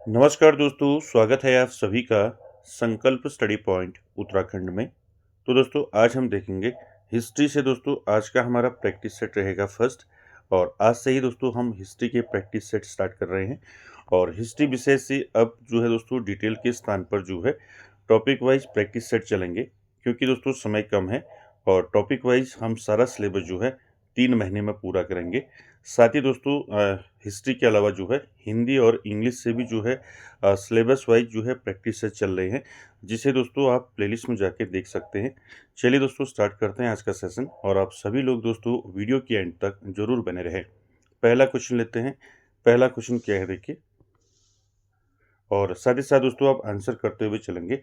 नमस्कार दोस्तों, स्वागत है आप सभी का संकल्प स्टडी पॉइंट उत्तराखंड में। तो दोस्तों आज हम देखेंगे हिस्ट्री से। दोस्तों आज का हमारा प्रैक्टिस सेट रहेगा फर्स्ट, और आज से ही दोस्तों हम हिस्ट्री के प्रैक्टिस सेट स्टार्ट कर रहे हैं। और हिस्ट्री विषय से अब जो है दोस्तों डिटेल के स्थान पर जो है टॉपिक वाइज प्रैक्टिस सेट चलेंगे, क्योंकि दोस्तों समय कम है और टॉपिक वाइज हम सारा सिलेबस जो है 3 महीने में पूरा करेंगे। साथ ही दोस्तों हिस्ट्री के अलावा जो है हिंदी और इंग्लिश से भी जो है सिलेबस वाइज जो है प्रैक्टिस से चल रहे हैं, जिसे दोस्तों आप प्लेलिस्ट में जाके देख सकते हैं। चलिए दोस्तों स्टार्ट करते हैं आज का सेशन, और आप सभी लोग दोस्तों वीडियो के एंड तक जरूर बने रहें। पहला क्वेश्चन लेते हैं। पहला क्वेश्चन क्या है देखिए, और साथ ही साथ दोस्तों आप आंसर करते हुए चलेंगे।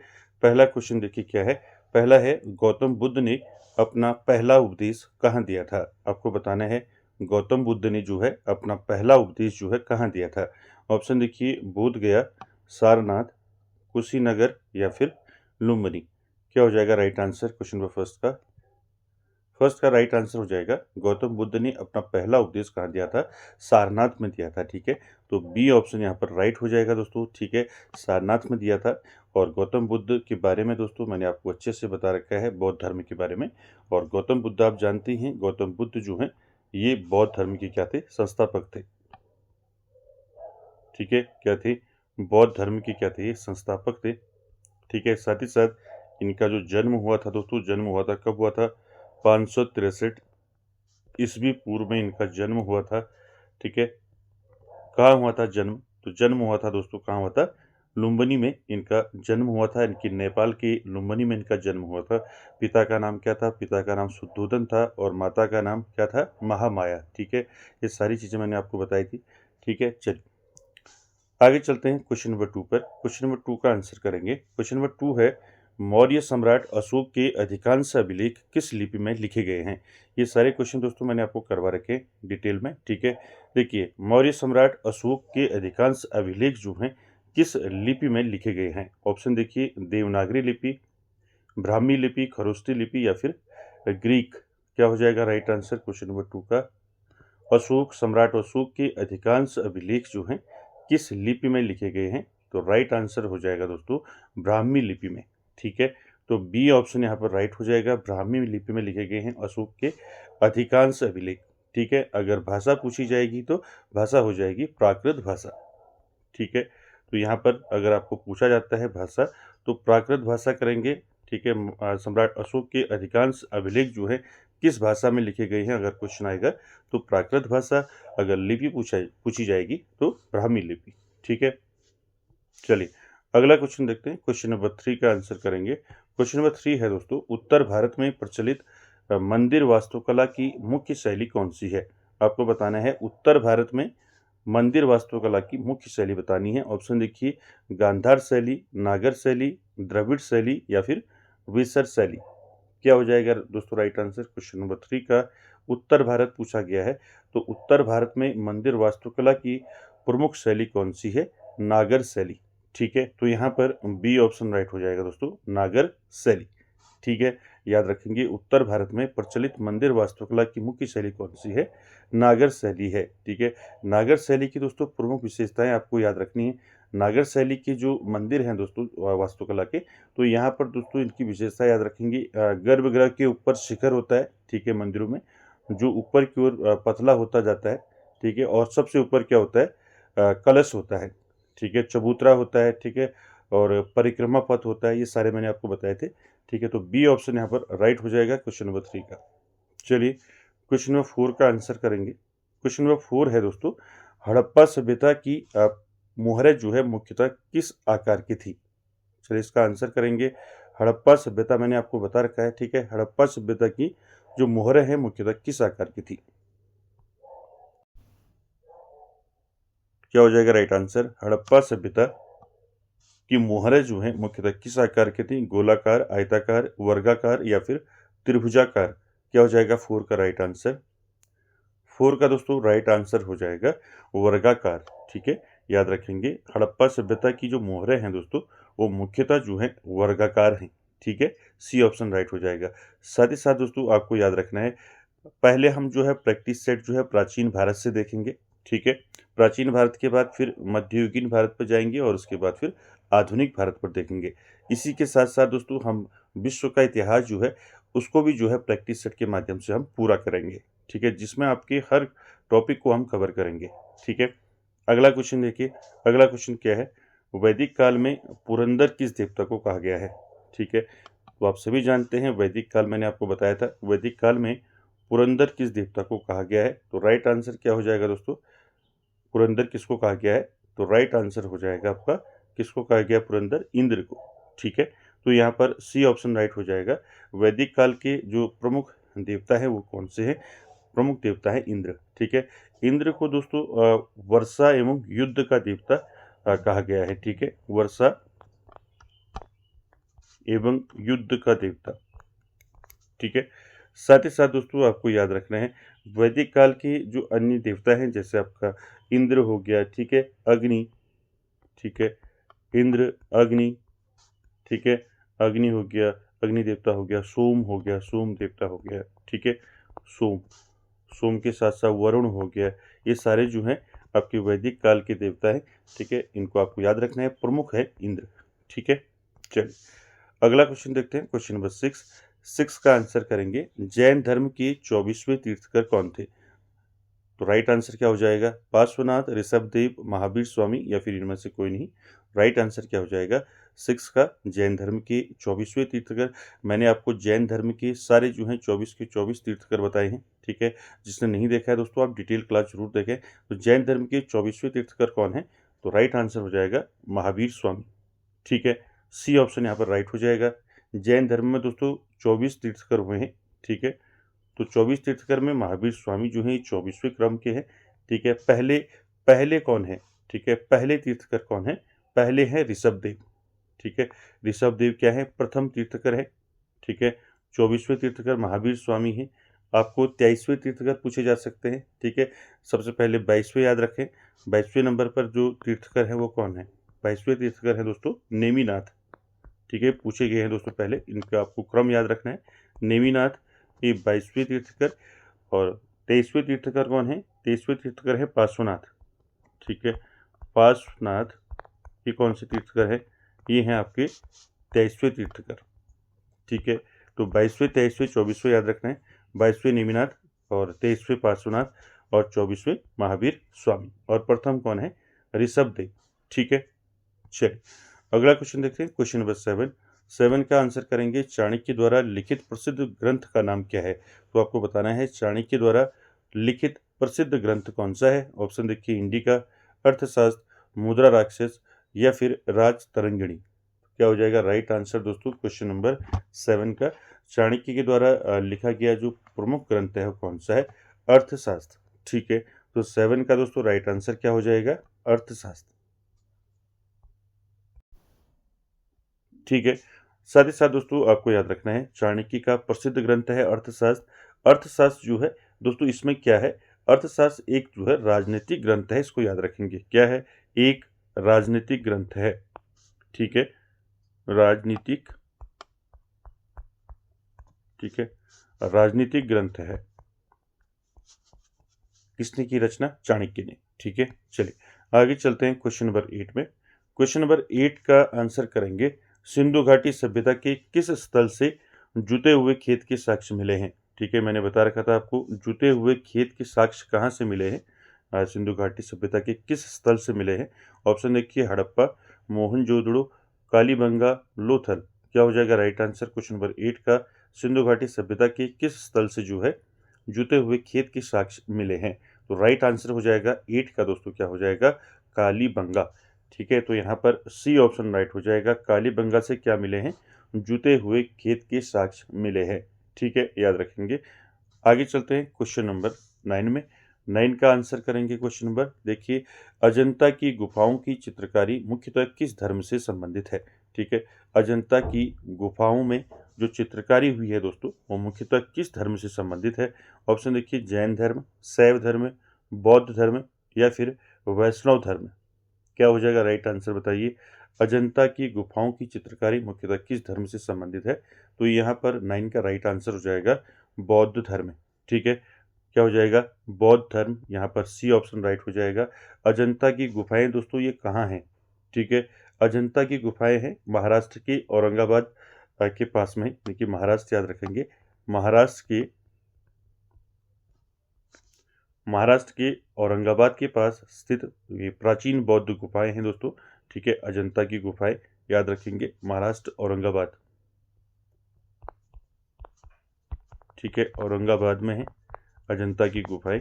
पहला क्वेश्चन देखिए क्या है। पहला है, गौतम बुद्ध ने अपना पहला उपदेश कहाँ दिया था। आपको बताना है गौतम बुद्ध ने जो है अपना पहला उपदेश जो है कहाँ दिया था। ऑप्शन देखिए, बोध गया, सारनाथ, कुशीनगर या फिर लुम्बिनी। क्या हो जाएगा right answer question number first का राइट आंसर हो जाएगा, गौतम बुद्ध ने अपना पहला उपदेश कहाँ दिया था, सारनाथ में दिया था। ठीक है, तो बी ऑप्शन यहाँ पर राइट हो जाएगा दोस्तों। ठीक है, सारनाथ में दिया था। और गौतम बुद्ध के बारे में दोस्तों मैंने आपको अच्छे से बता रखा है, बौद्ध धर्म के बारे में। और गौतम बुद्ध आप जानते हैं, गौतम बुद्ध जो है ये बौद्ध धर्म के क्या थे, संस्थापक थे। ठीक है, क्या थे, बौद्ध धर्म के क्या थे, ये संस्थापक थे। ठीक है, साथ ही साथ इनका जो जन्म हुआ था दोस्तों, जन्म हुआ था कब हुआ था, 563 ईस्वी पूर्व में इनका जन्म हुआ था। ठीक है, कहाँ हुआ था जन्म, तो जन्म हुआ था दोस्तों कहाँ हुआ था, लुम्बिनी में इनका जन्म हुआ था। इनकी नेपाल के लुम्बिनी में इनका जन्म हुआ था। पिता का नाम क्या था, पिता का नाम शुद्धोधन था, और माता का नाम क्या था, महामाया। ठीक है, ये सारी चीज़ें मैंने आपको बताई थी। ठीक है, चलिए आगे चलते हैं क्वेश्चन नंबर 2 पर। क्वेश्चन नंबर 2 का आंसर करेंगे। क्वेश्चन नंबर 2 है, मौर्य सम्राट अशोक के अधिकांश अभिलेख किस लिपि में लिखे गए हैं। ये सारे क्वेश्चन दोस्तों मैंने आपको करवा रखे हैं डिटेल में। ठीक है, देखिए मौर्य सम्राट अशोक के अधिकांश अभिलेख जो हैं किस लिपि में लिखे गए हैं। ऑप्शन देखिए, देवनागरी लिपि, ब्राह्मी लिपि, खरोष्ठी लिपि या फिर ग्रीक। क्या हो जाएगा राइट आंसर क्वेश्चन नंबर 2 का। अशोक सम्राट अशोक के अधिकांश अभिलेख जो हैं किस लिपि में लिखे गए हैं, तो राइट आंसर हो जाएगा दोस्तों ब्राह्मी लिपि में। ठीक है, तो बी ऑप्शन यहाँ पर राइट हो जाएगा, ब्राह्मी लिपि में लिखे गए हैं अशोक के अधिकांश अभिलेख। ठीक है, अगर भाषा पूछी जाएगी तो भाषा हो जाएगी प्राकृत भाषा। ठीक है, तो यहाँ पर अगर आपको पूछा जाता है भाषा तो प्राकृत भाषा करेंगे। ठीक है, सम्राट अशोक के अधिकांश अभिलेख जो है किस भाषा में लिखे गए हैं, अगर क्वेश्चन आएगा तो प्राकृत भाषा, अगर लिपि पूछी जाएगी तो ब्राह्मी लिपि। ठीक है, चलिए अगला क्वेश्चन देखते हैं। क्वेश्चन नंबर 3 का आंसर करेंगे। क्वेश्चन नंबर 3 है दोस्तों, उत्तर भारत में प्रचलित मंदिर वास्तुकला की मुख्य शैली कौन सी है। आपको बताना है उत्तर भारत में मंदिर वास्तुकला की मुख्य शैली बतानी है। ऑप्शन देखिए, गांधार शैली, नागर शैली, द्रविड़ शैली या फिर वेसर शैली। क्या हो जाएगा दोस्तों राइट आंसर क्वेश्चन नंबर 3 का। उत्तर भारत पूछा गया है, तो उत्तर भारत में मंदिर वास्तुकला की प्रमुख शैली कौन सी है, नागर शैली। ठीक है, तो यहाँ पर बी ऑप्शन राइट हो जाएगा दोस्तों, नागर शैली। ठीक है, याद रखेंगे उत्तर भारत में प्रचलित मंदिर वास्तुकला की मुख्य शैली कौन सी है, नागर शैली है। ठीक है, नागर शैली की दोस्तों प्रमुख विशेषताएं आपको याद रखनी है। नागर शैली के जो मंदिर हैं दोस्तों वास्तुकला के, तो यहाँ पर दोस्तों इनकी विशेषता याद रखेंगे। गर्भगृह के ऊपर शिखर होता है। ठीक है, मंदिरों में जो ऊपर की ओर पतला होता जाता है। ठीक है, और सबसे ऊपर क्या होता है, कलश होता है। ठीक है, चबूतरा होता है। ठीक है, और परिक्रमा पथ होता है। ये सारे मैंने आपको बताए थे। ठीक है, तो बी ऑप्शन यहाँ पर राइट हो जाएगा क्वेश्चन नंबर 3 का। चलिए क्वेश्चन नंबर 4 का आंसर करेंगे। क्वेश्चन नंबर 4 है दोस्तों, हड़प्पा सभ्यता की मुहरें जो है मुख्यतः किस आकार की थी। चलिए इसका आंसर करेंगे। हड़प्पा सभ्यता मैंने आपको बता रखा है। ठीक है, हड़प्पा सभ्यता की जो मुहरें हैं मुख्यतः किस आकार की थी। क्या हो जाएगा राइट आंसर, हड़प्पा सभ्यता की मुहरें जो हैं मुख्यतः किस आकार की थी, गोलाकार, आयताकार, वर्गाकार या फिर त्रिभुजाकार। क्या हो जाएगा 4 का राइट आंसर। 4 का दोस्तों राइट आंसर हो जाएगा वर्गाकार। ठीक है, याद रखेंगे हड़प्पा सभ्यता की जो मोहरें हैं दोस्तों वो मुख्यतः जो है वर्गाकार हैं। ठीक है, सी ऑप्शन राइट हो जाएगा। साथ ही साथ दोस्तों आपको याद रखना है, पहले हम जो है प्रैक्टिस सेट जो है प्राचीन भारत से देखेंगे। ठीक है, प्राचीन भारत के बाद फिर मध्ययुगीन भारत पर जाएंगे और उसके बाद फिर आधुनिक भारत पर देखेंगे। इसी के साथ साथ दोस्तों हम विश्व का इतिहास जो है उसको भी जो है प्रैक्टिस सेट के माध्यम से हम पूरा करेंगे, ठीक है, जिसमें आपके हर टॉपिक को हम कवर करेंगे, ठीक है। अगला क्वेश्चन देखिए, अगला क्वेश्चन क्या है, वैदिक काल में पुरंदर किस देवता को कहा गया है, ठीक है। तो आप सभी जानते हैं वैदिक काल, मैंने आपको बताया था वैदिक काल में पुरंदर किस देवता को कहा गया है। तो राइट आंसर क्या हो जाएगा दोस्तों, पुरंदर किसको कहा गया है, तो राइट आंसर हो जाएगा आपका किसको कहा गया, पुरंदर इंद्र को, ठीक है। तो यहाँ पर सी ऑप्शन राइट हो जाएगा। वैदिक काल के जो प्रमुख देवता है वो कौन से हैं, प्रमुख देवता है इंद्र, ठीक है। इंद्र को दोस्तों वर्षा एवं युद्ध का देवता कहा गया है, ठीक है, वर्षा एवं युद्ध का देवता, ठीक है। साथ ही साथ दोस्तों आपको याद रखना है वैदिक काल के जो अन्य देवता हैं, जैसे आपका इंद्र हो गया, ठीक है, अग्नि, ठीक है, इंद्र अग्नि, ठीक है, अग्नि हो गया, अग्नि देवता हो गया, सोम हो गया, सोम देवता हो गया, ठीक है, सोम, सोम के साथ साथ वरुण हो गया, ये सारे जो हैं आपके वैदिक काल के देवता हैं, ठीक है, इनको आपको याद रखना है, प्रमुख है इंद्र, ठीक है। चलिए अगला क्वेश्चन देखते हैं, क्वेश्चन नंबर 6 का आंसर करेंगे, जैन धर्म के 24वें तीर्थकर कौन थे। तो राइट आंसर क्या हो जाएगा, पार्श्वनाथ, ऋषभदेव, महावीर स्वामी या फिर इनमें से कोई नहीं। राइट आंसर क्या हो जाएगा 6 का, जैन धर्म के 24वें तीर्थकर। मैंने आपको जैन धर्म के सारे जो हैं 24 के 24 तीर्थकर बताए हैं, ठीक है। जिसने नहीं देखा है दोस्तों आप डिटेल क्लास जरूर देखें। तो जैन धर्म के 24वें तीर्थकर कौन है, तो राइट आंसर हो जाएगा महावीर स्वामी, ठीक है। सी ऑप्शन यहाँ पर राइट हो जाएगा। जैन धर्म में दोस्तों 24 तीर्थकर हुए हैं, ठीक है। तो 24 तीर्थकर में महावीर स्वामी जो हैं 24वें क्रम के हैं, ठीक है। पहले पहले कौन है, ठीक है, पहले तीर्थकर कौन है, पहले हैं ऋषभदेव, ठीक है। ऋषभदेव क्या है, प्रथम तीर्थकर है, ठीक है। 24वें तीर्थकर महावीर स्वामी हैं। आपको 23वें तीर्थकर पूछे जा सकते हैं, ठीक है। सबसे पहले 22वें याद रखें, 22वें नंबर पर जो तीर्थकर है वो कौन है, 22वें तीर्थकर है दोस्तों नेमिनाथ, ठीक है, पूछे गए हैं दोस्तों पहले, इनका आपको क्रम याद रखना है। नेमिनाथ ये 22वें तीर्थकर, और 23वें तीर्थकर कौन है, 23वें तीर्थकर है पार्श्वनाथ, ठीक है। पार्श्वनाथ ये कौन से तीर्थकर है, ये हैं आपके 23वें तीर्थकर, ठीक है। तो 22वें, 23वें, 24वें याद रखना है, 22वें नेमिनाथ और 23वें पार्श्वनाथ और 24वें महावीर स्वामी, और प्रथम कौन है, ऋषभदेव, ठीक है। चलिए अगला क्वेश्चन देखते हैं, क्वेश्चन नंबर 7 का आंसर करेंगे, चाणक्य द्वारा लिखित प्रसिद्ध ग्रंथ का नाम क्या है। तो आपको बताना है चाणक्य द्वारा लिखित प्रसिद्ध ग्रंथ कौन सा है। ऑप्शन देखिए, इंडिका, अर्थशास्त्र, मुद्रा राक्षस या फिर राज तरंगिणी। क्या हो जाएगा राइट आंसर दोस्तों क्वेश्चन नंबर 7 का, चाणक्य के द्वारा लिखा गया जो प्रमुख ग्रंथ है वो कौन सा है, अर्थशास्त्र, ठीक है। तो 7 का दोस्तों राइट आंसर क्या हो जाएगा, अर्थशास्त्र, ठीक है। साथ ही साथ दोस्तों आपको याद रखना है चाणक्य का प्रसिद्ध ग्रंथ है अर्थशास्त्र। अर्थशास्त्र जो है दोस्तों इसमें क्या है, अर्थशास्त्र एक जो है राजनीतिक ग्रंथ है, इसको याद रखेंगे, क्या है, एक राजनीतिक ग्रंथ है, ठीक है, राजनीतिक, ठीक है, राजनीतिक ग्रंथ है, किसने की रचना, चाणक्य ने, ठीक है। चलिए आगे चलते हैं क्वेश्चन नंबर 8 में। क्वेश्चन नंबर 8 का आंसर करेंगे, सिंधु घाटी सभ्यता के किस स्थल से जुते हुए खेत के साक्ष्य मिले हैं, ठीक है। मैंने बता रखा था आपको जुते हुए खेत के साक्ष्य कहाँ से मिले हैं, सिंधु घाटी सभ्यता के किस स्थल से मिले हैं। ऑप्शन देखिए, हड़प्पा, मोहनजोदड़ो, कालीबंगा, लोथल। क्या हो जाएगा राइट आंसर क्वेश्चन नंबर 8 का, सिंधु घाटी सभ्यता के किस स्थल से जो है जुते हुए खेत के साक्ष्य मिले हैं। तो राइट आंसर हो जाएगा 8 का दोस्तों, क्या हो जाएगा, कालीबंगा, ठीक है। तो यहाँ पर सी ऑप्शन राइट हो जाएगा, कालीबंगा से क्या मिले हैं, जुते हुए खेत के साक्ष्य मिले हैं, ठीक है, याद रखेंगे। आगे चलते हैं क्वेश्चन नंबर 9 में। 9 का आंसर करेंगे क्वेश्चन नंबर, देखिए, अजंता की गुफाओं की चित्रकारी मुख्यतः किस धर्म से संबंधित है, ठीक है। अजंता की गुफाओं में जो चित्रकारी हुई है दोस्तों वो मुख्यतः किस धर्म से संबंधित है। ऑप्शन देखिए, जैन धर्म, शैव धर्म, बौद्ध धर्म या फिर वैष्णव धर्म। क्या हो जाएगा राइट आंसर बताइए, अजंता की गुफाओं की चित्रकारी मुख्यतः किस धर्म से संबंधित है। तो यहाँ पर 9 का राइट आंसर हो जाएगा बौद्ध धर्म, ठीक है। क्या हो जाएगा, बौद्ध धर्म, यहाँ पर सी ऑप्शन राइट हो जाएगा। अजंता की गुफाएं दोस्तों ये कहाँ हैं, ठीक है, अजंता की गुफाएं हैं महाराष्ट्र के औरंगाबाद के पास में। देखिए महाराष्ट्र याद रखेंगे, महाराष्ट्र के औरंगाबाद के पास स्थित ये प्राचीन बौद्ध गुफाएं हैं दोस्तों, ठीक है, अजंता की गुफाएं याद रखेंगे, महाराष्ट्र औरंगाबाद, ठीक है, औरंगाबाद में है अजंता की गुफाएं,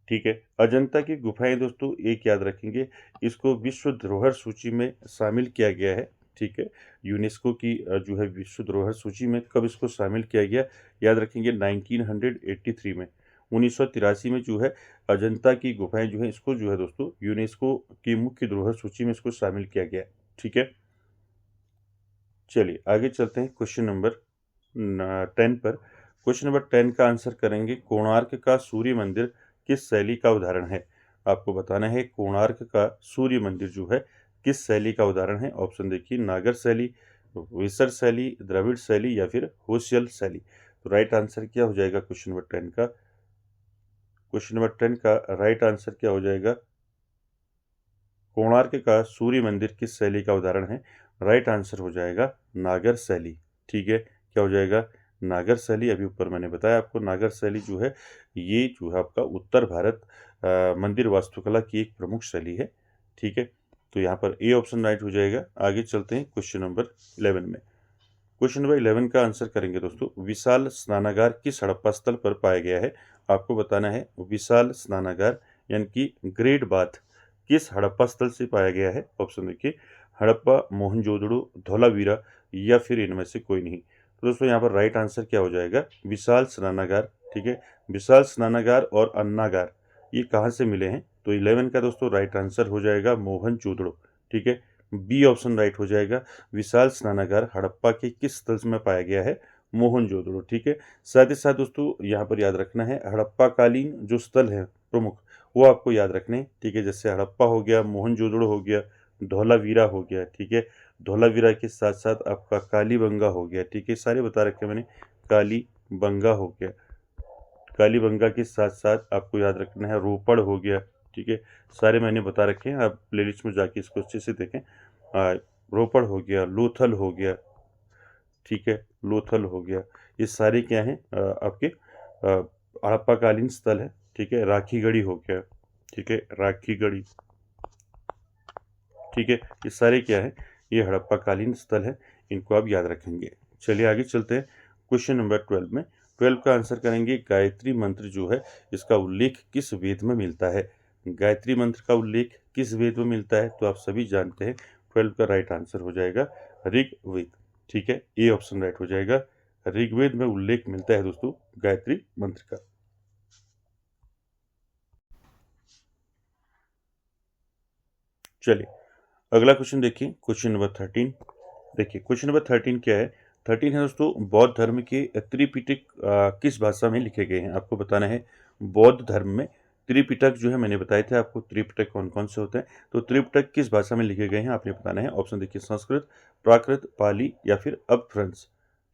ठीक है। अजंता की गुफाएं दोस्तों एक याद रखेंगे, इसको विश्व धरोहर सूची में शामिल किया गया है, ठीक है, यूनेस्को की जो है विश्व धरोहर सूची में कब इसको शामिल किया गया, याद रखेंगे 1983 में, 1983 में जो है अजंता की गुफाएं जो है इसको जो है दोस्तों यूनेस्को की मुख्य धरोहर सूची में इसको शामिल किया गया, ठीक है। चलिए आगे चलते हैं क्वेश्चन नंबर 10 पर। क्वेश्चन नंबर 10 का आंसर करेंगे, कोणार्क का सूर्य मंदिर किस शैली का उदाहरण है। आपको बताना है कोणार्क का सूर्य मंदिर जो है किस शैली का उदाहरण है। ऑप्शन देखिए, नागर शैली, वेसर शैली, द्रविड़ शैली या फिर होयसल शैली। तो राइट आंसर क्या हो जाएगा क्वेश्चन नंबर 10 का, क्वेश्चन नंबर 10 का राइट आंसर क्या हो जाएगा, कोणार्क का सूर्य मंदिर किस शैली का उदाहरण है। राइट आंसर हो जाएगा नागर शैली, ठीक है, क्या हो जाएगा, नागर शैली। अभी ऊपर मैंने बताया आपको नागर शैली जो है ये जो है आपका उत्तर भारत मंदिर वास्तुकला की एक प्रमुख शैली है, ठीक है। तो यहाँ पर ए ऑप्शन राइट हो जाएगा। आगे चलते हैं क्वेश्चन नंबर 11 में। क्वेश्चन नंबर 11 का आंसर करेंगे दोस्तों, विशाल स्नानागार किस हड़प्पा स्थल पर पाया गया है। आपको बताना है विशाल स्नानागार यानी कि ग्रेट बाथ किस हड़प्पा स्थल से पाया गया है। ऑप्शन देखिए, हड़प्पा, मोहनजोदड़ो, धोलावीरा या फिर इनमें से कोई नहीं। तो दोस्तों यहाँ पर राइट आंसर क्या हो जाएगा, विशाल स्नानागार, ठीक है। विशाल स्नानागार और अन्नागार ये कहाँ से मिले हैं, तो 11 का दोस्तों राइट आंसर हो जाएगा मोहनजोदड़ो, ठीक है, बी ऑप्शन राइट हो जाएगा। विशाल स्नानागार हड़प्पा के किस स्थल में पाया गया है, मोहनजोदड़ो, ठीक है। साथ ही साथ दोस्तों यहाँ पर याद रखना है हड़प्पा कालीन जो स्थल है प्रमुख वो आपको याद रखने, ठीक है, जैसे हड़प्पा हो गया, मोहनजोदड़ो हो गया, धौलावीरा हो गया, ठीक है, धौलावीरा के साथ साथ आपका कालीबंगा हो गया, ठीक है, सारे बता रखे मैंने, कालीबंगा हो गया, कालीबंगा के साथ साथ आपको याद रखना है रोपड़ हो गया, ठीक है, सारे मैंने बता रखे हैं, आप प्लेलिस्ट में जाके इसको अच्छे से देखें। रोपड़ हो गया, लोथल हो गया, ठीक है, लोथल हो गया, ये सारे क्या हैं आपके हड़प्पाकालीन स्थल है, ठीक है। राखीगढ़ी हो गया, ठीक है, राखीगढ़ी, ठीक है, ये सारे क्या है, ये हड़प्पाकालीन स्थल है, इनको आप याद रखेंगे। चलिए आगे चलते हैं क्वेश्चन नंबर 12 में। 12 का आंसर करेंगे, गायत्री मंत्र जो है इसका उल्लेख किस वेद में मिलता है। गायत्री मंत्र का उल्लेख किस वेद में मिलता है, तो आप सभी जानते हैं 12 का राइट आंसर हो जाएगा ऋग्वेद, ठीक है, ए ऑप्शन राइट हो जाएगा। ऋग्वेद में उल्लेख मिलता है दोस्तों गायत्री मंत्र का। चलिए अगला क्वेश्चन देखिए, क्वेश्चन नंबर 13। देखिए क्वेश्चन नंबर 13 क्या है, 13 है दोस्तों, बौद्ध धर्म के त्रिपिटक किस भाषा में लिखे गए हैं। आपको बताना है बौद्ध धर्म में त्रिपिटक जो है मैंने बताए थे आपको त्रिपिटक कौन कौन से होते हैं, तो त्रिपिटक किस भाषा में लिखे गए हैं आपने बताना है। ऑप्शन देखिए, संस्कृत, प्राकृत, पाली या फिर अपभ्रंश।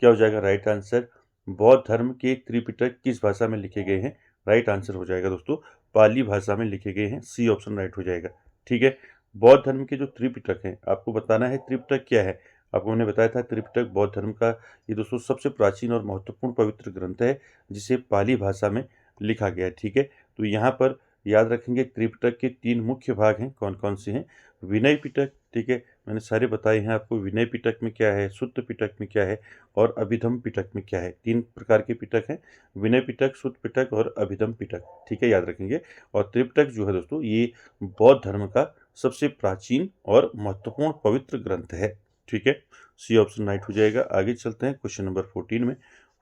क्या हो जाएगा राइट आंसर, बौद्ध धर्म के त्रिपिटक किस भाषा में लिखे गए हैं। राइट आंसर हो जाएगा दोस्तों पाली भाषा में लिखे गए हैं, सी ऑप्शन राइट हो जाएगा, ठीक है। बौद्ध धर्म के जो त्रिपिटक हैं आपको बताना है त्रिपिटक क्या है। आपको मैंने बताया था त्रिपिटक बौद्ध धर्म का ये दोस्तों सबसे प्राचीन और महत्वपूर्ण पवित्र ग्रंथ है जिसे पाली भाषा में लिखा गया है, ठीक है। तो यहाँ पर याद रखेंगे त्रिपिटक के 3 मुख्य भाग हैं, कौन कौन से हैं। विनय पिटक, ठीक है, मैंने सारे बताए हैं आपको, विनय पिटक में क्या है, सुत्त पिटक में क्या है और अभिधम पिटक में क्या है। 3 प्रकार के पिटक हैं, विनय पिटक, सुत्त पिटक और अभिधम पिटक, ठीक है, याद रखेंगे। और त्रिपिटक जो है दोस्तों ये बौद्ध धर्म का सबसे प्राचीन और महत्वपूर्ण पवित्र ग्रंथ है, ठीक है, सी ऑप्शन राइट हो जाएगा। आगे चलते हैं क्वेश्चन नंबर 14 में।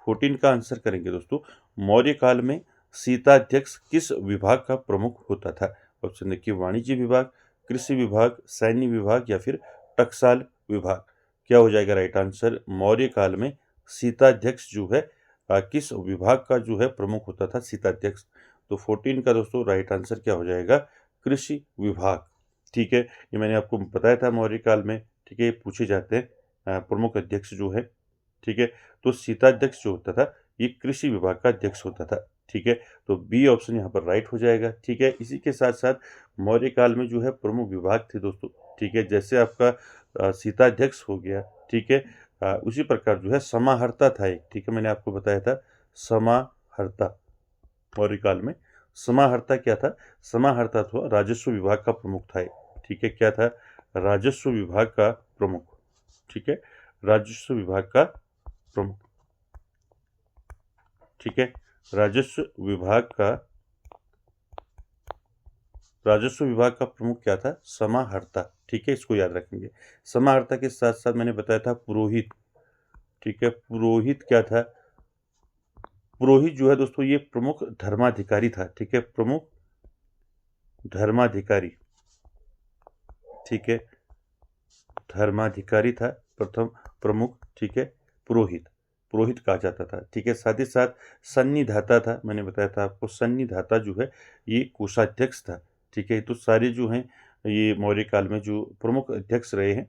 14 का आंसर करेंगे दोस्तों, मौर्य काल में सीताध्यक्ष किस विभाग का प्रमुख होता था। ऑप्शन देखिए, वाणिज्य विभाग, कृषि विभाग, सैन्य विभाग या फिर टकसाल विभाग। क्या हो जाएगा राइट आंसर, मौर्य काल में सीताध्यक्ष जो है किस विभाग का जो है प्रमुख होता था सीताध्यक्ष। तो 14 का दोस्तों राइट आंसर क्या हो जाएगा, कृषि विभाग, ठीक है। ये मैंने आपको बताया था मौर्य काल में, ठीक है, पूछे जाते हैं प्रमुख अध्यक्ष जो है, ठीक है। तो सीताध्यक्ष जो होता था ये कृषि विभाग का अध्यक्ष होता था। ठीक है, तो बी ऑप्शन यहाँ पर राइट हो जाएगा। ठीक है, इसी के साथ साथ मौर्य काल में जो है प्रमुख विभाग थे दोस्तों। ठीक है, जैसे आपका सीताध्यक्ष हो गया। ठीक है, उसी प्रकार जो है समाहर्ता था एक। ठीक है, मैंने आपको बताया था समाहर्ता। मौर्य काल में समाहर्ता क्या था? समाहर्ता था राजस्व विभाग का प्रमुख था एक। ठीक है, क्या था? राजस्व विभाग का प्रमुख। ठीक है, राजस्व विभाग का प्रमुख। ठीक है, राजस्व विभाग का प्रमुख क्या था? समाहर्ता। ठीक है, इसको याद रखेंगे। समाहर्ता के साथ साथ मैंने बताया था पुरोहित। ठीक है, पुरोहित क्या था? पुरोहित जो है दोस्तों ये प्रमुख धर्माधिकारी था। ठीक है, प्रमुख धर्माधिकारी। ठीक है, धर्माधिकारी था प्रथम प्रमुख। ठीक है, पुरोहित कहा जाता था। ठीक है, साथ ही साथ सन्निधाता था। मैंने बताया था आपको सन्निधाता जो है ये कोषाध्यक्ष था। ठीक है, तो सारे जो हैं ये मौर्य काल में जो प्रमुख अध्यक्ष रहे हैं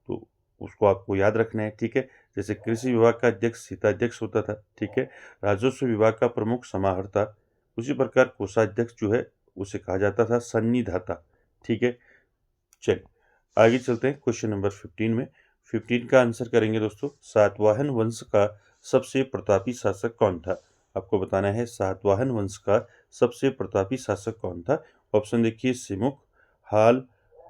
तो उसको आपको याद रखना है। ठीक है, जैसे कृषि विभाग का अध्यक्ष सीताध्यक्ष होता था। ठीक है, राजस्व विभाग का प्रमुख समाहर्ता, उसी प्रकार कोषाध्यक्ष जो है उसे कहा जाता था सन्निधाता। ठीक है, चलिए आगे चलते हैं क्वेश्चन नंबर 15 में। 15 का आंसर करेंगे दोस्तों। सातवाहन वंश का सबसे प्रतापी शासक कौन था? आपको बताना है सातवाहन वंश का सबसे प्रतापी शासक कौन था। ऑप्शन देखिए सिमुक, हाल,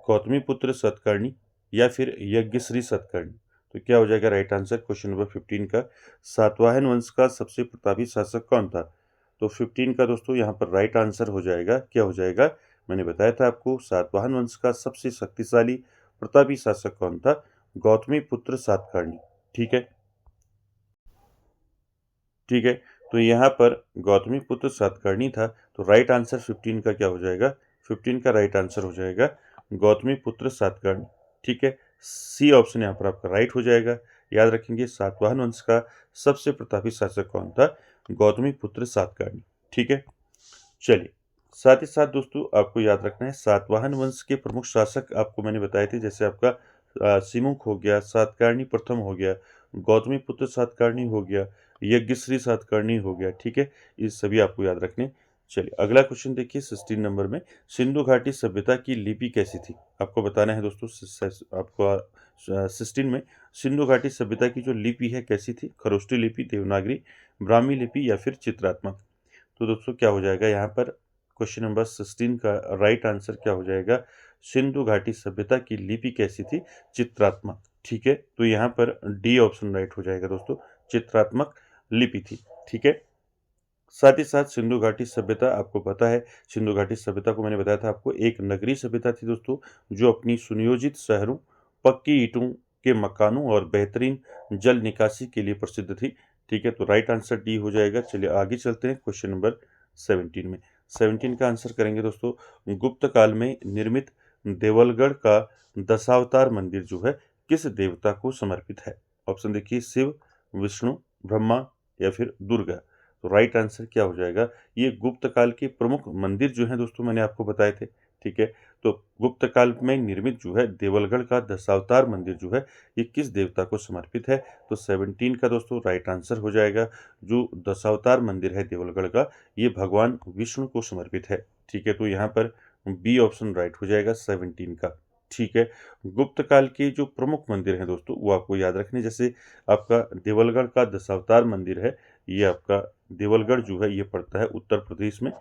गौतमीपुत्र सतकर्णी या फिर यज्ञश्री सतकर्णी। तो क्या हो जाएगा राइट आंसर क्वेश्चन नंबर 15 का? सातवाहन वंश का सबसे प्रतापी शासक कौन था? तो 15 का दोस्तों यहाँ पर राइट आंसर हो जाएगा, क्या हो जाएगा? मैंने बताया था आपको सातवाहन वंश का सबसे शक्तिशाली प्रतापी शासक कौन था? गौतमीपुत्र सातकर्णी। ठीक है, ठीक है, तो यहाँ पर गौतमीपुत्र सातकर्णी था। तो राइट आंसर 15 का क्या हो जाएगा? 15 का राइट आंसर हो जाएगा गौतमीपुत्र सातकर्णी। ठीक है, सी ऑप्शन यहाँ पर आपका राइट हो जाएगा। याद रखेंगे सातवाहन वंश का सबसे प्रतापी शासक कौन था? गौतमीपुत्र सातकर्णी। ठीक है, चलिए साथ ही साथ दोस्तों आपको याद रखना है सातवाहन वंश के प्रमुख शासक आपको मैंने बताए थे। जैसे आपका सिमुक हो गया, सातकर्णी प्रथम हो गया, गौतमीपुत्र सातकर्णी हो गया, यज्ञश्री सातकर्णी हो गया। ठीक है, ये सभी आपको याद रखने। चलिए अगला क्वेश्चन देखिए 16 नंबर में। सिंधु घाटी सभ्यता की लिपि कैसी थी? आपको बताना है दोस्तों आपको 16 में सिंधु घाटी सभ्यता की जो लिपि है कैसी थी? खरोष्टी लिपि, देवनागरी, ब्राह्मी लिपि या फिर चित्रात्मक। तो दोस्तों क्या हो जाएगा यहाँ पर क्वेश्चन नंबर 16 का राइट आंसर क्या हो जाएगा? सिंधु घाटी सभ्यता की लिपि कैसी थी? चित्रात्मक। ठीक है, तो यहाँ पर डी ऑप्शन राइट हो जाएगा दोस्तों, चित्रात्मक लिपि थी। ठीक है, साथ ही साथ सिंधु घाटी सभ्यता आपको पता है, सिंधु घाटी सभ्यता को मैंने बताया था आपको एक नगरीय सभ्यता थी दोस्तों, जो अपनी सुनियोजित शहरों, पक्की ईंटों के मकानों और बेहतरीन जल निकासी के लिए प्रसिद्ध थी। ठीक है, तो राइट आंसर डी हो जाएगा। चलिए आगे चलते हैं क्वेश्चन नंबर 17 में। 17 का आंसर करेंगे दोस्तों, गुप्त काल में निर्मित देवलगढ़ का दशावतार मंदिर जो है किस देवता को समर्पित है? ऑप्शन देखिए शिव, विष्णु, ब्रह्मा या फिर दुर्गा। तो राइट आंसर क्या हो जाएगा? ये गुप्त काल के प्रमुख मंदिर जो हैं दोस्तों मैंने आपको बताए थे। ठीक है, तो गुप्त काल में निर्मित जो है देवलगढ़ का दशावतार मंदिर जो है ये किस देवता को समर्पित है? तो 17 का दोस्तों राइट आंसर हो जाएगा, जो दशावतार मंदिर है देवलगढ़ का ये भगवान विष्णु को समर्पित है। ठीक है, तो यहाँ पर बी ऑप्शन राइट हो जाएगा 17 का। ठीक है, गुप्त काल के जो प्रमुख मंदिर हैं दोस्तों वो आपको याद रखने, जैसे आपका देवलगढ़ का दशावतार मंदिर है, ये आपका देवलगढ़ जो है ये पड़ता है उत्तर प्रदेश में।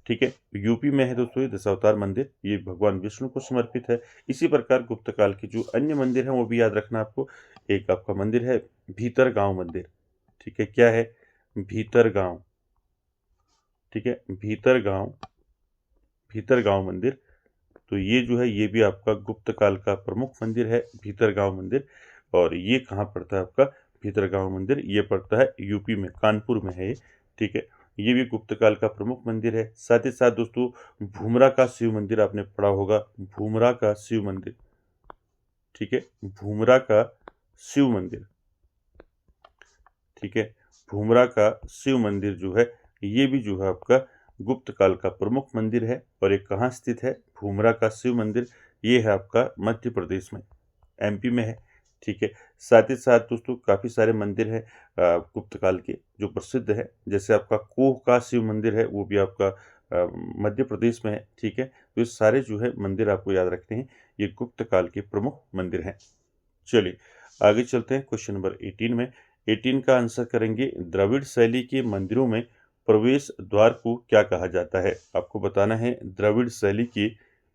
ठीक है, यूपी में है दोस्तों ये दशावतार मंदिर, ये भगवान विष्णु को समर्पित है। इसी प्रकार गुप्त काल के जो अन्य मंदिर हैं वो भी याद रखना आपको। एक आपका मंदिर है भीतर गांव मंदिर। ठीक है, क्या है? भीतर गांव। ठीक है, भीतर गांव मंदिर। तो ये जो है ये भी आपका गुप्त काल का प्रमुख मंदिर है भीतर गांव मंदिर। और ये कहाँ पड़ता है आपका भीतर गांव मंदिर? ये पड़ता है यूपी में, कानपुर में है ये। ठीक है, ये भी गुप्त काल का प्रमुख मंदिर है। साथ ही साथ दोस्तों भूमरा का शिव मंदिर आपने पढ़ा होगा, भूमरा का शिव मंदिर। ठीक है, भूमरा का शिव मंदिर। ठीक है, भूमरा का शिव मंदिर जो है ये भी जो है आपका गुप्त काल का प्रमुख मंदिर है। और ये कहाँ स्थित है? भूमरा का शिव मंदिर ये है आपका मध्य प्रदेश में, एमपी में है। ठीक है। साथ ही साथ दोस्तों काफ़ी सारे मंदिर हैं गुप्त काल के जो प्रसिद्ध है, जैसे आपका कोह का शिव मंदिर है, वो भी आपका मध्य प्रदेश में है। ठीक है, तो ये सारे जो है मंदिर आपको याद रखने हैं, ये गुप्त काल के प्रमुख मंदिर हैं। चलिए आगे चलते हैं क्वेश्चन नंबर 18 में। 18 का आंसर करेंगे, द्रविड़ शैली के मंदिरों में प्रवेश द्वार को क्या कहा जाता है। आपको बताना है द्रविड़ शैली के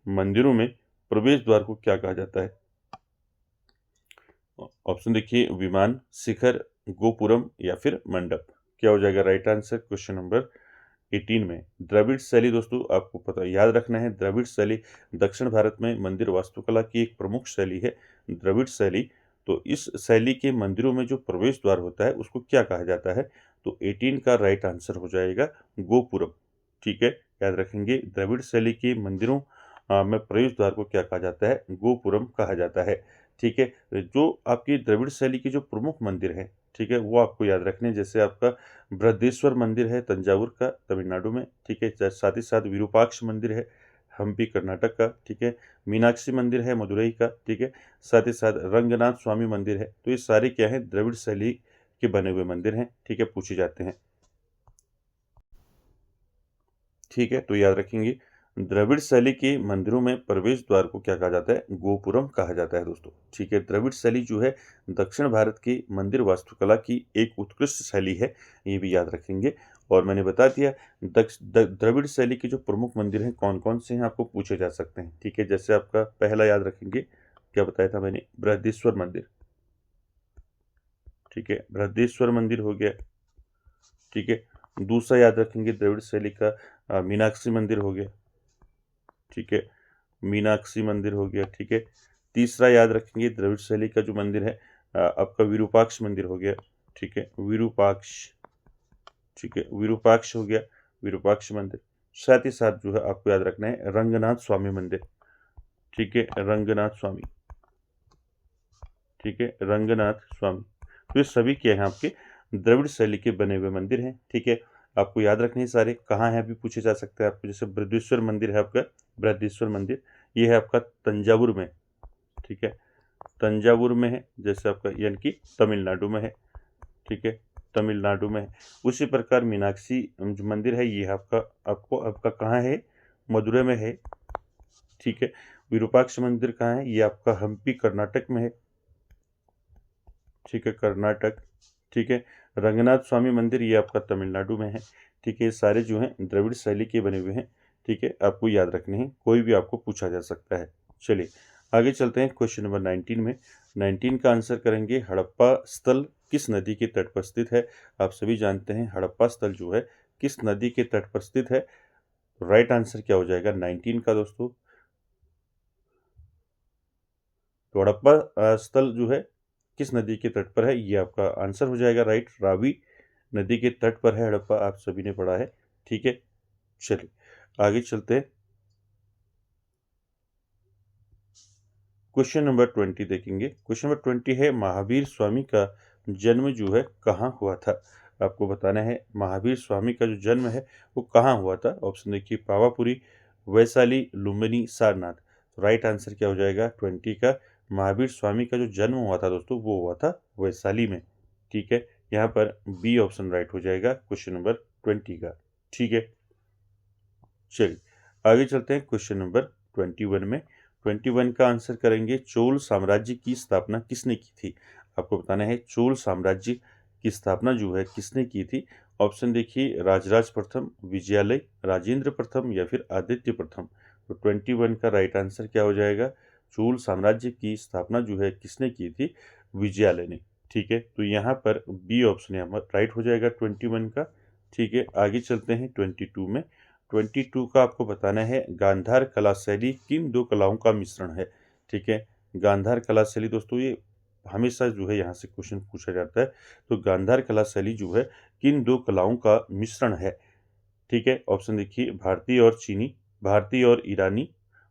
मंदिरों में प्रवेश द्वार को क्या कहा जाता है। ऑप्शन देखिए, विमान, शिखर, गोपुरम या फिर मंडप। क्या हो जाएगा राइट आंसर क्वेश्चन नंबर 18 में। द्रविड़ शैली दोस्तों आपको पता याद रखना है, द्रविड़ शैली दक्षिण भारत में मंदिर वास्तुकला की एक प्रमुख शैली है, द्रविड़ शैली। तो इस शैली के मंदिरों में जो प्रवेश द्वार होता है उसको क्या कहा जाता है, तो 18 का राइट आंसर हो जाएगा गोपुरम। ठीक है, याद रखेंगे द्रविड़ शैली के मंदिरों में प्रवेश द्वार को क्या कहा जाता है, गोपुरम कहा जाता है। ठीक है, जो आपकी द्रविड़ शैली के जो प्रमुख मंदिर हैं, ठीक है, वो आपको याद रखने, जैसे आपका बृहदेश्वर मंदिर है तंजावुर का, तमिलनाडु में। ठीक है, साथ ही साथ विरूपाक्ष मंदिर है हम्पी कर्नाटक का। ठीक है, मीनाक्षी मंदिर है मदुरई का। ठीक है, साथ ही साथ रंगनाथ स्वामी मंदिर है। तो ये सारे क्या है, द्रविड़ शैली के बने हुए मंदिर हैं। ठीक है, पूछे जाते हैं। ठीक है, तो याद रखेंगे द्रविड़ शैली के मंदिरों में प्रवेश द्वार को क्या कहा जाता है, गोपुरम कहा जाता है दोस्तों। ठीक है, द्रविड़ शैली जो है दक्षिण भारत की मंदिर वास्तुकला की एक उत्कृष्ट शैली है, ये भी याद रखेंगे। और मैंने बता दिया द्रविड़ शैली के जो प्रमुख मंदिर हैं कौन कौन से हैं, आपको पूछे जा सकते हैं। ठीक है, जैसे आपका पहला याद रखेंगे, क्या बताया था मैंने, बृहदेश्वर मंदिर। ठीक है, बृहदेश्वर मंदिर हो गया। ठीक है, दूसरा याद रखेंगे द्रविड़ शैली का मीनाक्षी मंदिर हो गया। ठीक है, मीनाक्षी मंदिर हो गया। ठीक है, तीसरा याद रखेंगे द्रविड़ शैली का जो मंदिर है आपका विरूपाक्ष मंदिर हो गया। ठीक है, विरूपाक्ष। ठीक है, विरूपाक्ष हो गया, विरूपाक्ष मंदिर। साथ ही साथ जो है आपको याद रखना है रंगनाथ स्वामी मंदिर। ठीक है, रंगनाथ स्वामी। ठीक है, रंगनाथ स्वामी। तो ये सभी क्या हैं, आपके द्रविड़ शैली के बने हुए मंदिर हैं। ठीक है, आपको याद रखने हैं सारे, कहाँ हैं अभी पूछे जा सकते हैं आपको, जैसे बृहदेश्वर मंदिर है आपका, बृहदेश्वर मंदिर ये है आपका तंजावुर में। ठीक है, तंजावुर में है, जैसे आपका यानी कि तमिलनाडु में है। ठीक है, तमिलनाडु में है। उसी प्रकार मीनाक्षी जो मंदिर है ये आपका आपका कहाँ है, मदुरै में है। ठीक है, विरूपाक्ष मंदिर कहाँ है, ये आपका हम्पी कर्नाटक में है। ठीक है, कर्नाटक। ठीक है, रंगनाथ स्वामी मंदिर ये आपका तमिलनाडु में है। ठीक है, ये सारे जो हैं द्रविड़ शैली के बने हुए हैं। ठीक है, आपको याद रखने हैं, कोई भी आपको पूछा जा सकता है। चलिए आगे चलते हैं क्वेश्चन नंबर 19 में। 19 का आंसर करेंगे, हड़प्पा स्थल किस नदी के तट पर स्थित है। आप सभी जानते हैं हड़प्पा स्थल जो है किस नदी के तट पर स्थित है। राइट आंसर क्या हो जाएगा 19 का दोस्तों, तो हड़प्पा स्थल जो है किस नदी के तट पर है, ये आपका आंसर हो जाएगा राइट, रावी नदी के तट पर है हड़प्पा, आप सभी ने पढ़ा है। ठीक है, चलिए आगे चलते हैं, क्वेश्चन नंबर 20 देखेंगे। क्वेश्चन नंबर 20 है, महावीर स्वामी का जन्म जो है कहाँ हुआ था। आपको बताना है महावीर स्वामी का जो जन्म है वो कहाँ हुआ था। ऑप्शन देखिए, पावापुरी, वैशाली, लुम्बिनी, सारनाथ। राइट आंसर क्या हो जाएगा 20 का, महावीर स्वामी का जो जन्म हुआ था दोस्तों वो हुआ था वैशाली में। ठीक है, यहाँ पर बी ऑप्शन राइट हो जाएगा क्वेश्चन नंबर 20 का। ठीक है, चलिए आगे चलते हैं क्वेश्चन नंबर 21 में। 21 का आंसर करेंगे, चोल साम्राज्य की स्थापना किसने की थी। आपको बताना है चोल साम्राज्य की स्थापना जो है किसने की थी। ऑप्शन देखिए, राजराज प्रथम, विजयालय, राजेंद्र प्रथम या फिर आदित्य प्रथम। तो 21 का राइट आंसर क्या हो जाएगा, चोल साम्राज्य की स्थापना जो है किसने की थी, विजयालय ने। ठीक है, तो यहाँ पर बी ऑप्शन यहाँ राइट हो जाएगा 21 का। ठीक है, आगे चलते हैं 22 में। 22 का आपको बताना है, गांधार कला शैली किन दो कलाओं का मिश्रण है। ठीक है, गांधार कला शैली दोस्तों ये हमेशा जो है यहाँ से क्वेश्चन पूछा जाता है। तो गांधार कला शैली जो है किन दो कलाओं का मिश्रण है। ठीक है, ऑप्शन देखिए, भारतीय और चीनी, भारतीय और ईरानी,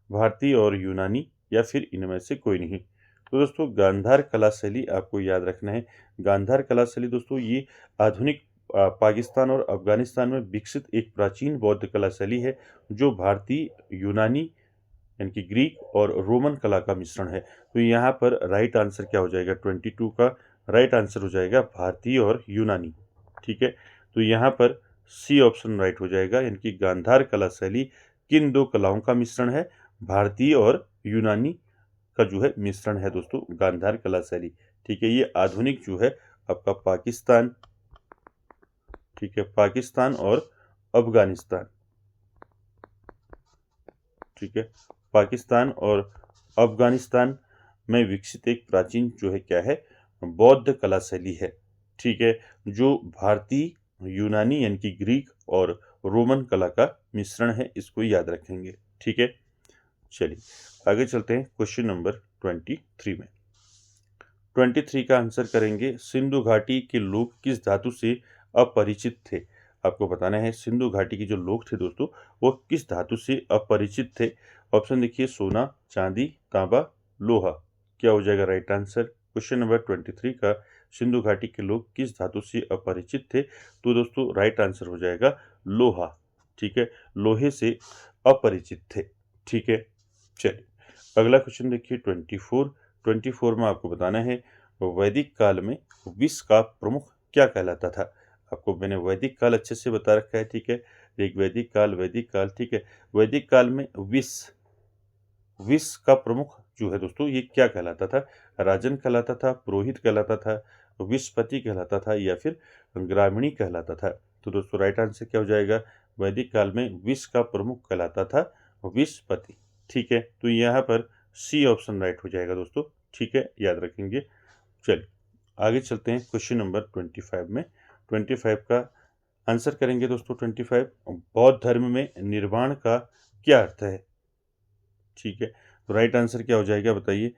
भारतीय और यूनानी या फिर इनमें से कोई नहीं। तो दोस्तों गांधार कला शैली आपको याद रखना है। गांधार कला शैली दोस्तों ये आधुनिक पाकिस्तान और अफगानिस्तान में विकसित एक प्राचीन बौद्ध कला शैली है, जो भारतीय, यूनानी यानी कि ग्रीक और रोमन कला का मिश्रण है। तो यहाँ पर राइट आंसर क्या हो जाएगा, 22 का राइट आंसर हो जाएगा भारतीय और यूनानी। ठीक है, तो यहाँ पर सी ऑप्शन राइट हो जाएगा, यानी कि गांधार कला शैली किन दो कलाओं का मिश्रण है, भारतीय और यूनानी का जो है मिश्रण है दोस्तों गांधार कला शैली। ठीक है, ये आधुनिक जो है आपका पाकिस्तान, ठीक है, पाकिस्तान और अफगानिस्तान, ठीक है, पाकिस्तान और अफगानिस्तान में विकसित एक प्राचीन जो है क्या है, बौद्ध कला शैली है। ठीक है, जो भारतीय, यूनानी यानी कि ग्रीक और रोमन कला का मिश्रण है, इसको याद रखेंगे। ठीक है, चलिए आगे चलते हैं क्वेश्चन नंबर 23 में। 23 का आंसर करेंगे, सिंधु घाटी के लोग किस धातु से अपरिचित थे। आपको बताना है सिंधु घाटी के जो लोग थे दोस्तों वो किस धातु से अपरिचित थे। ऑप्शन देखिए, सोना, चांदी, तांबा, लोहा। क्या हो जाएगा राइट आंसर। क्वेश्चन नंबर 23 का सिंधु घाटी के लोग किस धातु से अपरिचित थे, तो दोस्तों राइट आंसर हो जाएगा लोहा। ठीक है, लोहे से अपरिचित थे। ठीक है, चलिए अगला क्वेश्चन देखिए 24 में आपको बताना है, वैदिक काल में विष का प्रमुख क्या कहलाता था। आपको मैंने वैदिक काल अच्छे से बता रखा है। ठीक है, एक वैदिक काल, ठीक है, वैदिक काल में विष का प्रमुख जो है दोस्तों ये क्या कहलाता था, राजन कहलाता था, पुरोहित कहलाता था, विषपति कहलाता था या फिर ग्रामीणी कहलाता था। तो दोस्तों राइट आंसर क्या हो जाएगा, वैदिक काल में विष का प्रमुख कहलाता था विषपति। ठीक है, तो यहाँ पर सी ऑप्शन राइट हो जाएगा दोस्तों। ठीक है, याद रखेंगे। चलिए आगे चलते हैं क्वेश्चन नंबर 25 में। 25 का आंसर करेंगे दोस्तों 25, बौद्ध धर्म में निर्वाण का क्या अर्थ है। ठीक है, तो राइट आंसर क्या हो जाएगा बताइए,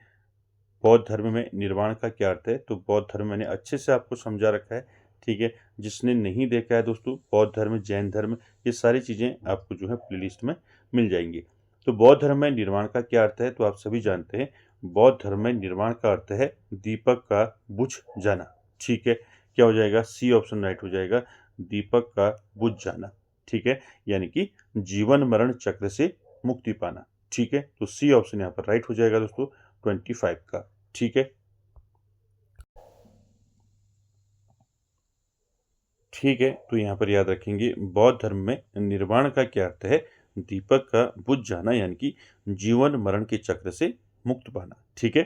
बौद्ध धर्म में निर्वाण का क्या अर्थ है। तो बौद्ध धर्म मैंने अच्छे से आपको समझा रखा है। ठीक है, जिसने नहीं देखा है दोस्तों, बौद्ध धर्म, जैन धर्म, ये सारी चीज़ें आपको जो है प्लेलिस्ट में मिल जाएंगी। तो बौद्ध धर्म में निर्वाण का क्या अर्थ है, तो आप सभी जानते हैं बौद्ध धर्म में निर्वाण का अर्थ है दीपक का बुझ जाना। ठीक है, क्या हो जाएगा, सी ऑप्शन राइट हो जाएगा, दीपक का बुझ जाना। ठीक है, यानी कि जीवन मरण चक्र से मुक्ति पाना। ठीक है, तो सी ऑप्शन यहाँ पर राइट हो जाएगा दोस्तों 25 का। ठीक है, ठीक है, तो यहाँ पर याद रखेंगे बौद्ध धर्म में निर्वाण का क्या अर्थ है, दीपक का बुझ जाना यानी कि जीवन मरण के चक्र से मुक्त पाना। ठीक है,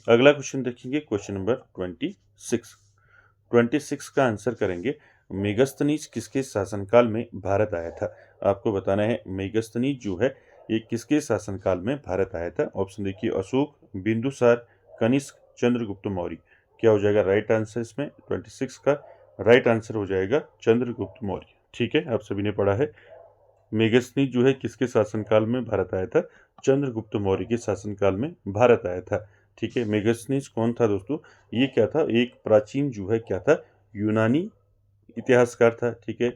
अगला क्वेश्चन देखेंगे क्वेश्चन नंबर 26। 26 का आंसर करेंगे, मेगस्थनीज किसके शासनकाल में भारत आया था। आपको बताना है मेगस्थनीज जो है ये किसके शासनकाल में भारत आया था। ऑप्शन देखिए, अशोक, बिंदुसार, कनिष्क, चंद्रगुप्त मौर्य। क्या हो जाएगा राइट आंसर इसमें, 26 का राइट आंसर हो जाएगा चंद्रगुप्त मौर्य। ठीक है, आप सभी ने पढ़ा है मेगस्थनीज जो है किसके शासनकाल में भारत आया था, चंद्रगुप्त मौर्य के शासनकाल में भारत आया था। ठीक है, मेगस्थनीज कौन था दोस्तों, ये क्या था, एक प्राचीन जो है क्या था, यूनानी इतिहासकार था। ठीक है,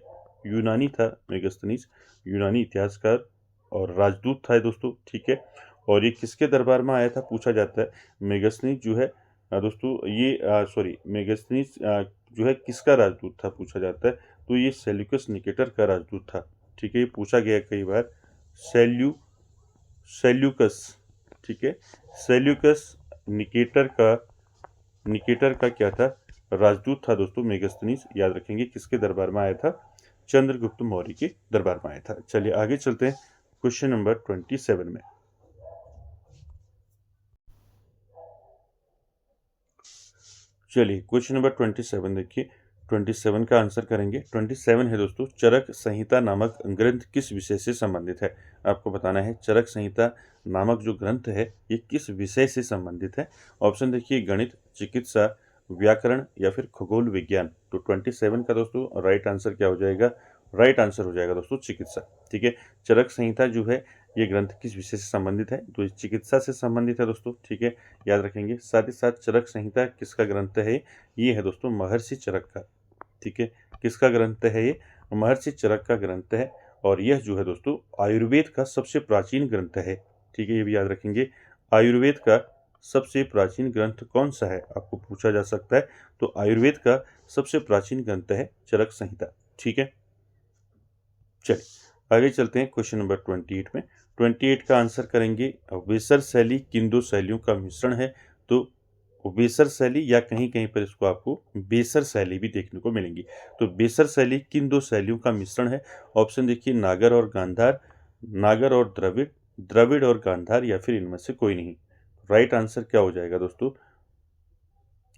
यूनानी था मेगस्थनीज, यूनानी इतिहासकार और राजदूत था दोस्तों। ठीक है, और ये किसके दरबार में आया था पूछा जाता है। मेगस्थनीज जो है दोस्तों ये मेगस्थनीज जो है किसका राजदूत था पूछा जाता है, तो ये सेल्यूकस निकेटर का राजदूत था। ठीक है, ये पूछा गया कई बार, सेल्यूकस। ठीक है, सेल्यूकस निकेटर का क्या था, राजदूत था दोस्तों मेगस्थनीज। याद रखेंगे किसके दरबार में आया था, चंद्रगुप्त मौर्य के दरबार में आया था। चलिए आगे चलते हैं क्वेश्चन नंबर 27 में। चलिए क्वेश्चन नंबर 27 देखिए, 27 का आंसर करेंगे। 27 है दोस्तों, चरक संहिता नामक ग्रंथ किस विषय से संबंधित है। आपको बताना है चरक संहिता नामक जो ग्रंथ है ये किस विषय से संबंधित है। ऑप्शन देखिए, गणित, चिकित्सा, व्याकरण या फिर खगोल विज्ञान। तो 27 का दोस्तों राइट आंसर क्या हो जाएगा, राइट आंसर हो जाएगा दोस्तों चिकित्सा। ठीक है, चरक संहिता जो है ये ग्रंथ किस विषय से संबंधित है, तो चिकित्सा से संबंधित है दोस्तों। ठीक है, याद रखेंगे। साथ ही साथ चरक संहिता किसका ग्रंथ है, ये है दोस्तों महर्षि चरक का। ठीक है, किसका ग्रंथ है ये, महर्षि चरक का ग्रंथ है। और यह जो है दोस्तों आयुर्वेद का सबसे प्राचीन ग्रंथ है। ठीक है, ये भी याद रखेंगे, आयुर्वेद का सबसे प्राचीन ग्रंथ कौन सा है आपको पूछा जा सकता है। तो आयुर्वेद का सबसे प्राचीन ग्रंथ है चरक संहिता। ठीक है, चलिए आगे चलते हैं क्वेश्चन नंबर 28 में। 28 का आंसर करेंगे वेसर शैली किन दो शैलियों का मिश्रण है, तो वेसर शैली या कहीं कहीं पर इसको आपको बेसर शैली भी देखने को मिलेंगी। तो बेसर शैली किन दो शैलियों का मिश्रण है? ऑप्शन देखिए, नागर और गांधार, नागर और द्रविड़, द्रविड़ और गांधार, या फिर इनमें से कोई नहीं। राइट आंसर क्या हो जाएगा दोस्तों?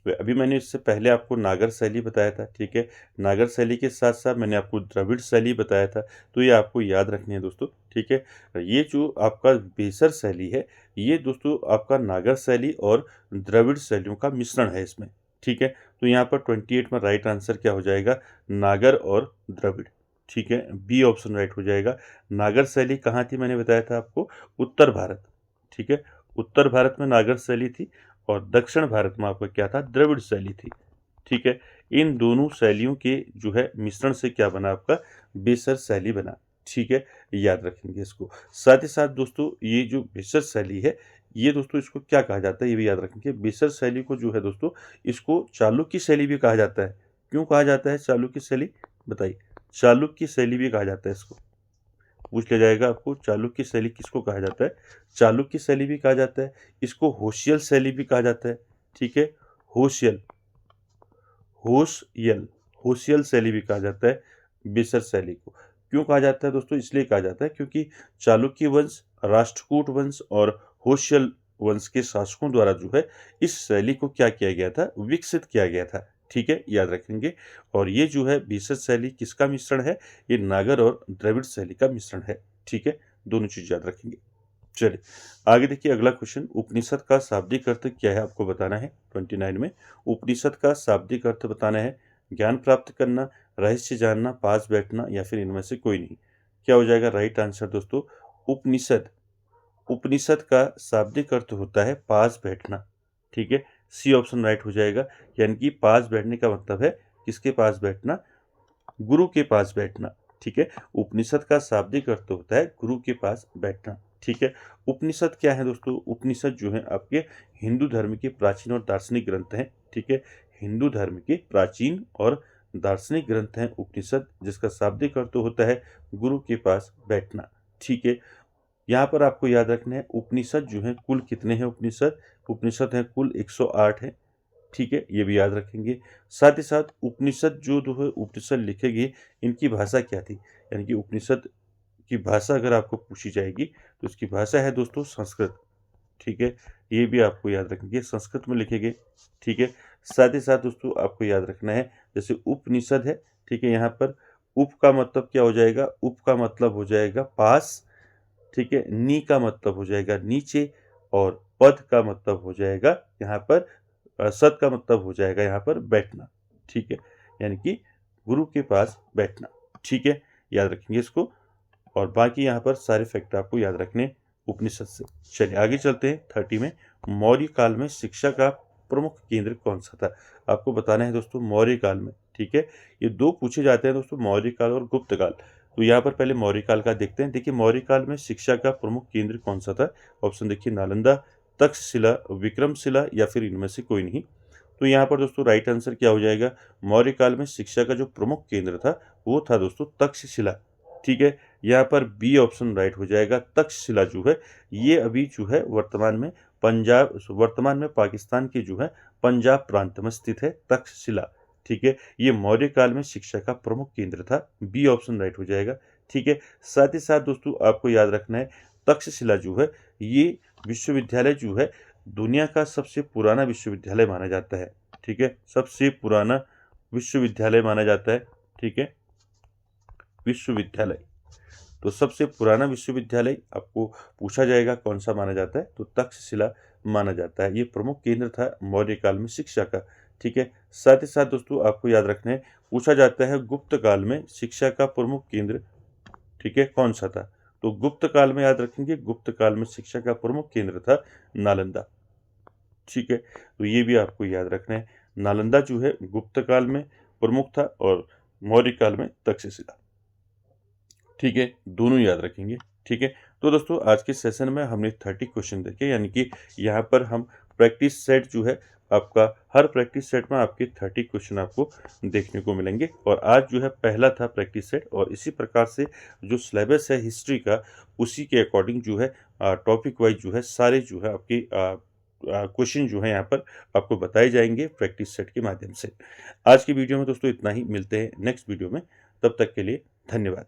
अभी मैंने इससे पहले आपको नागर शैली बताया था, ठीक है। नागर शैली के साथ साथ मैंने आपको द्रविड़ शैली बताया था, तो ये आपको याद रखनी है दोस्तों, ठीक है। ये जो आपका बेसर शैली है, ये दोस्तों आपका नागर शैली और द्रविड़ शैलियों का मिश्रण है इसमें, ठीक है। तो यहाँ पर 28 में राइट आंसर क्या हो जाएगा? नागर और द्रविड़, ठीक है। बी ऑप्शन राइट हो जाएगा। नागर शैली कहाँ थी मैंने बताया था आपको? उत्तर भारत, ठीक है। उत्तर भारत में नागर शैली थी और दक्षिण भारत में आपका क्या था? द्रविड़ शैली थी, ठीक है। इन दोनों शैलियों के जो है मिश्रण से क्या बना? आपका बेसर शैली बना, ठीक है। याद रखेंगे इसको। साथ ही साथ दोस्तों ये जो बेसर शैली है, ये दोस्तों इसको क्या कहा जाता है ये भी याद रखेंगे। बेसर शैली को जो है दोस्तों, इसको चालुक्य शैली भी कहा जाता है। क्यों कहा जाता है चालुक्य शैली? बताइए। चालुक्य शैली भी कहा जाता है इसको, पूछ लिया जाएगा आपको। चालुक्य शैली किसको कहा जाता है? चालुक्य शैली भी कहा जाता है, इसको होशियल शैली भी कहा जाता है, ठीक है। होशियल, होशियल, होशियल शैली भी कहा जाता है बेसर शैली को। क्यों कहा जाता है दोस्तों? इसलिए कहा जाता है क्योंकि चालुक्य वंश, राष्ट्रकूट वंश और होशियल वंश के शासकों द्वारा जो है इस शैली को क्या किया गया था? विकसित किया गया था, ठीक है। याद रखेंगे। और ये जो है बेसर शैली किसका मिश्रण है? ये नागर और द्रविड़ शैली का मिश्रण है, ठीक है। दोनों चीज याद रखेंगे। चलिए आगे देखिए अगला क्वेश्चन। उपनिषद का शाब्दिक अर्थ क्या है आपको बताना है। 29 में उपनिषद का शाब्दिक अर्थ बताना है। ज्ञान प्राप्त करना, रहस्य जानना, पास बैठना, या फिर इनमें से कोई नहीं। क्या हो जाएगा राइट आंसर दोस्तों? उपनिषद, उपनिषद का शाब्दिक अर्थ होता है पास बैठना, ठीक है। सी ऑप्शन राइट हो जाएगा। यानी कि पास बैठने का मतलब है किसके पास बैठना? गुरु के पास बैठना, ठीक है। उपनिषद का शाब्दिक अर्थ होता है गुरु के पास बैठना, ठीक है। उपनिषद क्या है दोस्तों? उपनिषद जो है आपके हिंदू धर्म के प्राचीन और दार्शनिक ग्रंथ हैं, ठीक है। हिंदू धर्म के प्राचीन और दार्शनिक ग्रंथ हैं उपनिषद, जिसका शाब्दिक अर्थ होता है गुरु के पास बैठना, ठीक है। यहाँ पर आपको याद रखना है उपनिषद जो है कुल कितने हैं? उपनिषद, उपनिषद हैं कुल 108 है, ठीक है। ये भी याद रखेंगे। साथ ही साथ उपनिषद जो है उपनिषद लिखे गए, इनकी भाषा क्या थी? यानी कि उपनिषद की भाषा अगर आपको पूछी जाएगी तो इसकी भाषा है दोस्तों संस्कृत, ठीक है। ये भी आपको याद रखेंगे, संस्कृत में लिखे गए, ठीक है। साथ ही साथ दोस्तों आपको याद रखना है जैसे उपनिषद है, ठीक है। यहाँ पर उप का मतलब क्या हो जाएगा? उप का मतलब हो जाएगा पास, ठीक है। नी का मतलब हो जाएगा नीचे, और पद का मतलब हो जाएगा यहाँ पर सत का मतलब हो जाएगा यहाँ पर बैठना, ठीक है। यानी कि गुरु के पास बैठना, ठीक है। याद रखेंगे इसको। और बाकी यहाँ पर सारे फैक्ट आपको याद रखने उपनिषद से। चलिए आगे चलते हैं 30 में। मौर्य काल में शिक्षा का प्रमुख केंद्र कौन सा था? आपको बताना है दोस्तों मौर्य काल में, ठीक है। ये दो पूछे जाते हैं दोस्तों, मौर्य काल और गुप्त काल। तो यहाँ पर पहले मौर्य काल का देखते हैं। देखिए मौर्य काल में शिक्षा का प्रमुख केंद्र कौन सा था? ऑप्शन देखिए, नालंदा, तक्षशिला, विक्रमशिला, या फिर इनमें से कोई नहीं। तो यहाँ पर दोस्तों राइट आंसर क्या हो जाएगा? मौर्य काल में शिक्षा का जो प्रमुख केंद्र था वो था दोस्तों तक्षशिला, ठीक है। यहाँ पर बी ऑप्शन राइट हो जाएगा। तक्षशिला जो है ये अभी जो है वर्तमान में पंजाब, वर्तमान में पाकिस्तान के जो है पंजाब प्रांत में स्थित है तक्षशिला, ठीक है। ये मौर्य काल में शिक्षा का प्रमुख केंद्र था। बी ऑप्शन राइट हो जाएगा, ठीक है। साथ ही साथ दोस्तों आपको याद रखना है तक्षशिला जो है ये विश्वविद्यालय जो है दुनिया का सबसे पुराना विश्वविद्यालय माना जाता है, ठीक है। सबसे पुराना विश्वविद्यालय माना जाता है, ठीक है। विश्वविद्यालय, तो सबसे पुराना विश्वविद्यालय आपको पूछा जाएगा कौन सा माना जाता है, तो तक्षशिला माना जाता है। ये प्रमुख केंद्र था मौर्य काल में शिक्षा का, ठीक है। साथ ही साथ दोस्तों आपको याद रखना है पूछा जाता है गुप्त काल में शिक्षा का प्रमुख केंद्र, ठीक है, कौन सा था? तो गुप्त काल में याद रखेंगे, गुप्त काल में शिक्षा का प्रमुख केंद्र था नालंदा, ठीक है। तो ये भी आपको याद रखना है, नालंदा जो है गुप्त काल में प्रमुख था और मौर्य काल में तक्षशिला, ठीक है। दोनों याद रखेंगे, ठीक है। तो दोस्तों आज के सेशन में हमने 30 क्वेश्चन देखे, यानी कि यहाँ पर हम प्रैक्टिस सेट जो है आपका, हर प्रैक्टिस सेट में आपके 30 क्वेश्चन आपको देखने को मिलेंगे। और आज जो है पहला था प्रैक्टिस सेट, और इसी प्रकार से जो सिलेबस है हिस्ट्री का, उसी के अकॉर्डिंग जो है टॉपिक वाइज जो है सारे जो है आपके क्वेश्चन जो है यहाँ पर आपको बताए जाएंगे प्रैक्टिस सेट के माध्यम से। आज की वीडियो में दोस्तों इतना ही, मिलते हैं नेक्स्ट वीडियो में, तब तक के लिए धन्यवाद।